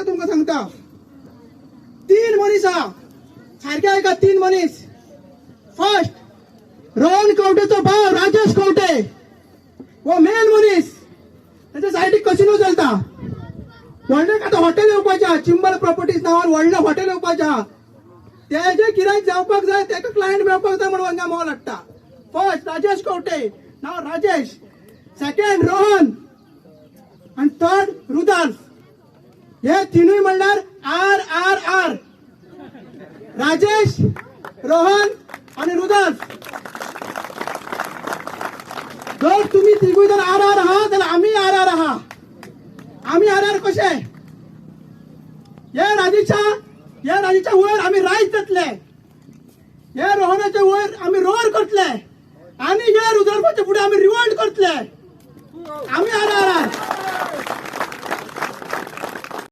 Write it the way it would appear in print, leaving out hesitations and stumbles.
आता तुमका सांगता. 3 मनीस हा सारखे आहे का? 3 मनीस. फर्स्ट रोहन कवटेचो भाव राजेश कवटे, वो मेन मनीस. त्याच्या सायडीक कसिनो चलता. व्हडलें आता हॉटेल येवपाच्या, चिंबर प्रॉपर्टीज नावान व्हडलें हॉटेल येवपाच्या. तेजे गिरायक जावपाक जाय, तेका क्लायंट मेळपाक जाय म्हणून हांगा मोल हाडटा. फर्स्ट राजेश कवटे, नाव राजेश. सेकंड रोहन आणि थर्ड रुदाल्फ. हे तिनूय म्हणल्यार R R R. Rajesh, Rohan आणि रुदाल्फ. जर तुम्ही तिघूय जर आर आर आहा जाल्यार आम्ही आर आर आहा. आम्ही आर आर कशे? या राजेच्या वयर आम्ही रायज जातले, या रोहनाच्या वयर आम्ही रोअर करतले, आणि या रुदाल्फाच्या पुढे आम्ही रिवॉल्ट करतले. आम्ही आर आर आर.